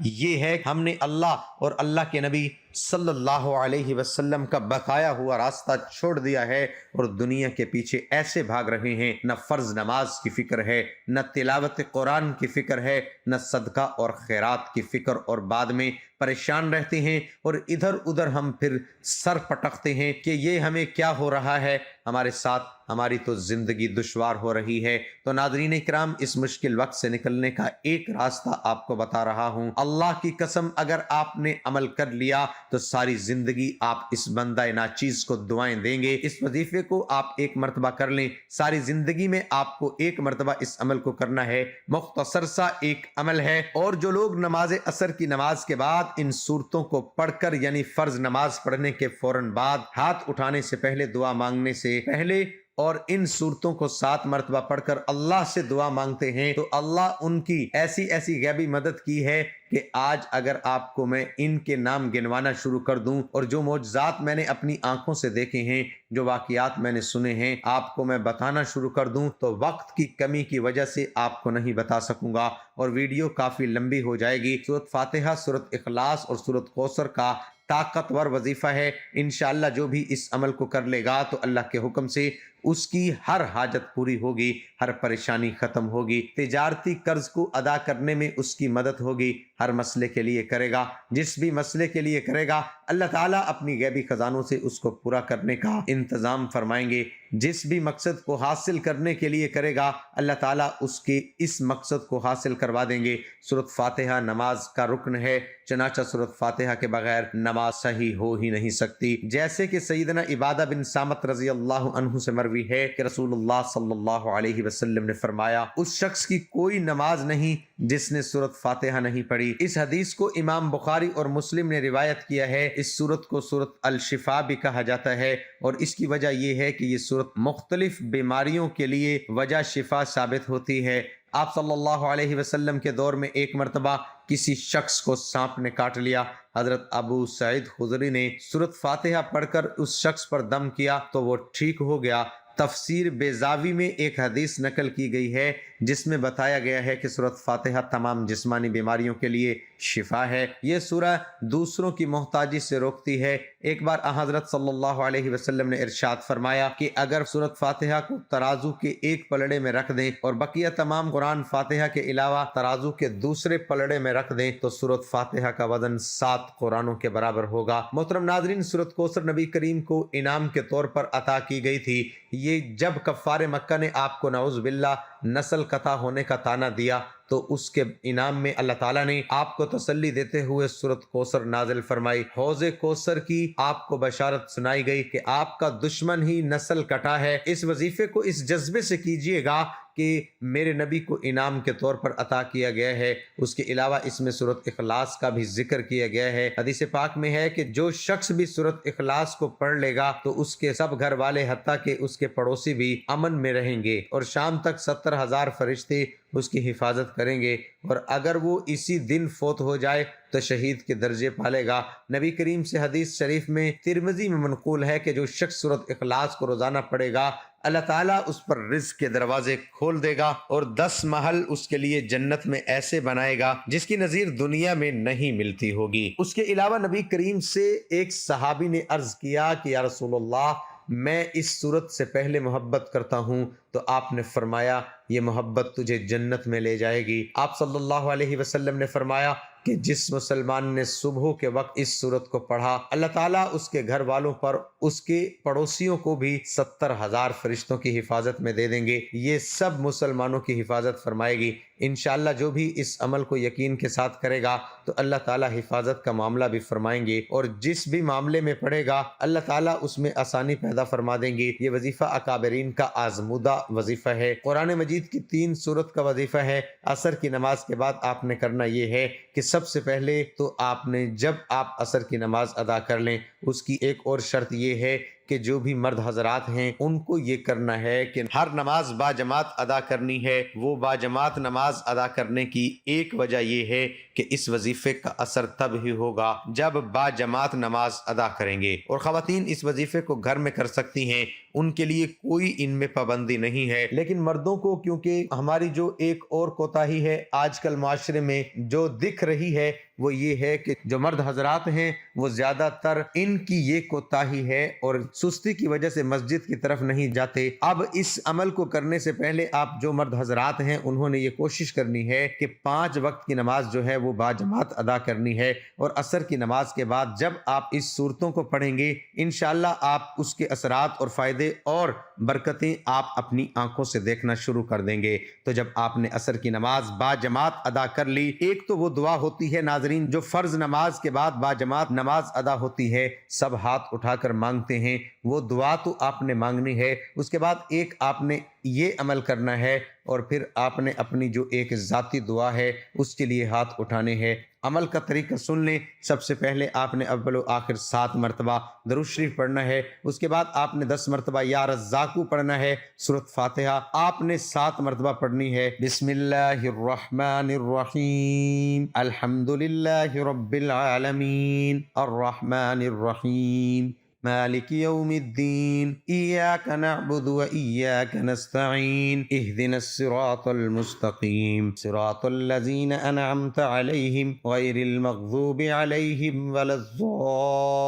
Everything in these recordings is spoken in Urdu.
یہ ہے ہم نے اللہ اور اللہ کے نبی صلی اللہ علیہ وسلم کا بقایا ہوا راستہ چھوڑ دیا ہے اور دنیا کے پیچھے ایسے بھاگ رہے ہیں، نہ فرض نماز کی فکر ہے، نہ تلاوت قرآن کی فکر ہے، نہ صدقہ اور خیرات کی فکر، اور بعد میں پریشان رہتے ہیں اور ادھر ادھر ہم پھر سر پٹکتے ہیں کہ یہ ہمیں کیا ہو رہا ہے ہمارے ساتھ، ہماری تو زندگی دشوار ہو رہی ہے۔ تو ناظرین اکرام، اس مشکل وقت سے نکلنے کا ایک راستہ آپ کو بتا رہا ہوں۔ اللہ کی قسم، اگر آپ نے عمل کر لیا تو ساری زندگی آپ اس بندہ ناچیز کو دعائیں دیں گے۔ اس وظیفے کو آپ ایک مرتبہ کر لیں، ساری زندگی میں آپ کو ایک مرتبہ اس عمل کو کرنا ہے۔ مختصر سا ایک عمل ہے، اور جو لوگ نماز عصر کی نماز کے بعد ان صورتوں کو پڑھ کر، یعنی فرض نماز پڑھنے کے فوراً بعد، ہاتھ اٹھانے سے پہلے، دعا مانگنے سے پہلے، اور ان صورتوں کو 7 مرتبہ پڑھ کر اللہ سے دعا مانگتے ہیں، تو اللہ ان کی ایسی ایسی غیبی مدد کی ہے کہ آج اگر آپ کو میں ان کے نام گنوانا شروع کر دوں، اور جو معجزات میں نے اپنی آنکھوں سے دیکھے ہیں، جو واقعات میں نے سنے ہیں، آپ کو میں بتانا شروع کر دوں تو وقت کی کمی کی وجہ سے آپ کو نہیں بتا سکوں گا، اور ویڈیو کافی لمبی ہو جائے گی۔ سورۃ فاتحہ، سورۃ اخلاص اور سورۃ کوثر کا طاقتور وظیفہ ہے۔ انشاءاللہ جو بھی اس عمل کو کر لے گا تو اللہ کے حکم سے اس کی ہر حاجت پوری ہوگی، ہر پریشانی ختم ہوگی، تجارتی قرض کو ادا کرنے میں اس کی مدد ہوگی، ہر مسئلے کے لیے کرے گا، جس بھی مسئلے کے لیے کرے گا اللہ تعالیٰ اپنی غیبی خزانوں سے اس کو پورا کرنے کا انتظام فرمائیں گے۔ جس بھی مقصد کو حاصل کرنے کے لیے کرے گا اللہ تعالیٰ اس کے اس مقصد کو حاصل کروا دیں گے۔ سورۃ فاتحہ نماز کا رکن ہے، چنانچہ سورۃ فاتحہ کے بغیر نماز صحیح ہو ہی نہیں سکتی۔ جیسے کہ سیدنا عبادہ بن صامت رضی اللہ عنہ سے مروی ہے کہ رسول اللہ صلی اللہ علیہ وسلم نے فرمایا، اس شخص کی کوئی نماز نہیں جس نے سورۃ فاتحہ نہیں پڑھی۔ اس حدیث کو امام بخاری اور مسلم نے روایت کیا ہے۔ اس سورت کو سورۃ الشفاء بھی کہا جاتا ہے، اور اس کی وجہ یہ ہے کہ یہ سورت مختلف بیماریوں کے لیے وجہ شفا ثابت ہوتی ہے۔ آپ صلی اللہ علیہ وسلم کے دور میں ایک مرتبہ کسی شخص کو سانپ نے کاٹ لیا۔ حضرت ابو سعید خدری نے سورۃ فاتحہ پڑھ کر اس شخص پر دم کیا تو وہ ٹھیک ہو گیا۔ تفسیر بیضاوی میں ایک حدیث نقل کی گئی ہے جس میں بتایا گیا ہے کہ سورۃ فاتحہ تمام جسمانی بیماریوں کے لیے شفا ہے۔ یہ سورہ دوسروں کی محتاجی سے روکتی ہے۔ ایک بار حضرت صلی اللہ علیہ وسلم نے ارشاد فرمایا کہ اگر سورۃ فاتحہ کو ترازو کے ایک پلڑے میں رکھ دیں اور بقیہ تمام قرآن فاتحہ کے علاوہ ترازو کے دوسرے پلڑے میں رکھ دیں تو سورۃ فاتحہ کا وزن 7 قرآنوں کے برابر ہوگا۔ محترم ناظرین، سورۃ کوثر نبی کریم کو انعام کے طور پر عطا کی گئی تھی۔ یہ جب کفار مکہ نے آپ کو نعوذ باللہ نسل قطع ہونے کا طعنہ دیا تو اس کے انعام میں اللہ تعالیٰ نے آپ کو تسلی دیتے ہوئے سورۃ کوثر نازل فرمائی۔ حوض کوثر کی آپ کو بشارت سنائی گئی کہ آپ کا دشمن ہی نسل کٹا ہے۔ اس وظیفے کو اس جذبے سے کیجیے گا کہ میرے نبی کو انعام کے طور پر عطا کیا گیا ہے۔ اس کے علاوہ اس میں سورۃ اخلاص کا بھی ذکر کیا گیا ہے۔ حدیث پاک میں ہے کہ جو شخص بھی سورۃ اخلاص کو پڑھ لے گا تو اس کے سب گھر والے حتیٰ کہ اس کے پڑوسی بھی امن میں رہیں گے، اور شام تک 70,000 فرشتے اس کی حفاظت کریں گے، اور اگر وہ اسی دن فوت ہو جائے تو شہید کے درجے پالے گا۔ نبی کریم سے حدیث شریف میں ترمذی میں منقول ہے کہ جو شخص سورۃ اخلاص کو روزانہ پڑھے گا اللہ تعالیٰ اس پر رزق کے دروازے کھول دے گا، اور 10 محل اس کے لیے جنت میں ایسے بنائے گا جس کی نظیر دنیا میں نہیں ملتی ہوگی۔ اس کے علاوہ نبی کریم سے ایک صحابی نے عرض کیا کہ یا رسول اللہ، میں اس صورت سے پہلے محبت کرتا ہوں، تو آپ نے فرمایا یہ محبت تجھے جنت میں لے جائے گی۔ آپ صلی اللہ علیہ وسلم نے فرمایا کہ جس مسلمان نے صبح کے وقت اس صورت کو پڑھا اللہ تعالیٰ اس کے گھر والوں پر، اس کے پڑوسیوں کو بھی 70,000 فرشتوں کی حفاظت میں دے دیں گے۔ یہ سب مسلمانوں کی حفاظت فرمائے گی۔ انشاءاللہ جو بھی اس عمل کو یقین کے ساتھ کرے گا تو اللہ تعالیٰ حفاظت کا معاملہ بھی فرمائیں گے، اور جس بھی معاملے میں پڑھے گا اللہ تعالیٰ اس میں آسانی پیدا فرما دیں گے۔ یہ وظیفہ اکابرین کا آزمودہ وظیفہ ہے، قرآن مجید کی 3 سورت کا وظیفہ ہے۔ عصر کی نماز کے بعد آپ نے کرنا یہ ہے کہ سب سے پہلے تو آپ نے جب آپ عصر کی نماز ادا کر لیں، اس کی ایک اور شرط یہ ہے کہ جو بھی مرد حضرات ہیں ان کو یہ کرنا ہے کہ ہر نماز با جماعت ادا کرنی ہے۔ وہ با جماعت نماز ادا کرنے کی ایک وجہ یہ ہے کہ اس وظیفے کا اثر تب ہی ہوگا جب با جماعت نماز ادا کریں گے، اور خواتین اس وظیفے کو گھر میں کر سکتی ہیں، ان کے لیے کوئی ان میں پابندی نہیں ہے۔ لیکن مردوں کو، کیونکہ ہماری جو ایک اور کوتاہی ہے آج کل معاشرے میں جو دکھ رہی ہے وہ یہ ہے کہ جو مرد حضرات ہیں وہ زیادہ تر ان کی یہ کوتاہی ہے اور سستی کی وجہ سے مسجد کی طرف نہیں جاتے۔ اب اس عمل کو کرنے سے پہلے آپ جو مرد حضرات ہیں انہوں نے یہ کوشش کرنی ہے کہ 5 وقت کی نماز جو ہے وہ باجماعت ادا کرنی ہے، اور عصر کی نماز کے بعد جب آپ اس صورتوں کو پڑھیں گے انشاءاللہ آپ اس کے اثرات اور فائدے اور برکتیں آپ اپنی آنکھوں سے دیکھنا شروع کر دیں گے۔ تو جب آپ نے عصر کی نماز باجماعت ادا کر لی، ایک تو وہ دعا ہوتی ہے ناظرین جو فرض نماز کے بعد باجماعت نماز ادا ہوتی ہے، سب ہاتھ اٹھا کر مانگتے ہیں، وہ دعا تو آپ نے مانگنی ہے۔ اس کے بعد ایک آپ نے یہ عمل کرنا ہے، اور پھر آپ نے اپنی جو ایک ذاتی دعا ہے اس کے لیے ہاتھ اٹھانے ہیں۔ عمل کا طریقہ سن لیں۔ سب سے پہلے آپ نے اول و آخر 7 مرتبہ درود شریف پڑھنا ہے، اس کے بعد آپ نے 10 مرتبہ یا رزاقو پڑھنا ہے، سورۃ فاتحہ آپ نے 7 مرتبہ پڑھنی ہے۔ بسم اللہ الرحمن الرحیم، الحمد للہ رب العالمین، الرحمن الرحیم، مالک یوم الدین، ایاک نعبد و ایاک نستعین، اہدنا الصراط المستقیم، صراط الذین انعمت علیہم غیر المغضوب علیہم ولا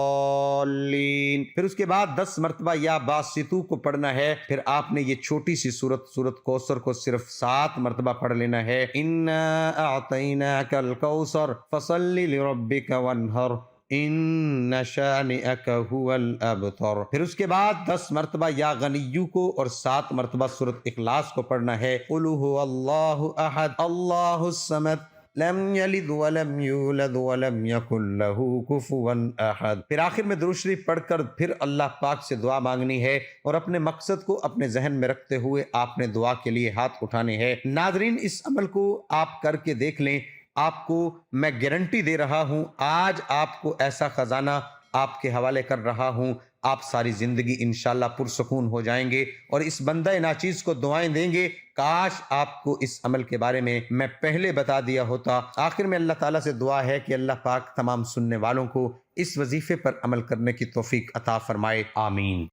الضالین۔ پھر اس کے بعد 10 مرتبہ یا باسطو کو پڑھنا ہے۔ پھر آپ نے یہ چھوٹی سی سورت کوثر کو صرف 7 مرتبہ پڑھ لینا ہے۔ انا اعطیناک الکوثر فصل لربک وانحر، ان شانئک هو الابتر۔ پھر اس کے بعد 10 مرتبہ یا غنیو کو اور 7 مرتبہ سورۃ اخلاص کو پڑھنا ہے۔ قل هو اللہ احد اللہ الصمد لم یلد ولم یولد ولم یکن له کفوا احد۔ پھر آخر میں درود شریف پڑھ کر پھر اللہ پاک سے دعا مانگنی ہے، اور اپنے مقصد کو اپنے ذہن میں رکھتے ہوئے آپ نے دعا کے لیے ہاتھ اٹھانے ہیں۔ ناظرین اس عمل کو آپ کر کے دیکھ لیں، آپ کو میں گارنٹی دے رہا ہوں، آج آپ کو ایسا خزانہ آپ کے حوالے کر رہا ہوں، آپ ساری زندگی انشاءاللہ پرسکون ہو جائیں گے، اور اس بندہ ناچیز کو دعائیں دیں گے کاش آپ کو اس عمل کے بارے میں پہلے بتا دیا ہوتا۔ آخر میں اللہ تعالیٰ سے دعا ہے کہ اللہ پاک تمام سننے والوں کو اس وظیفے پر عمل کرنے کی توفیق عطا فرمائے، آمین۔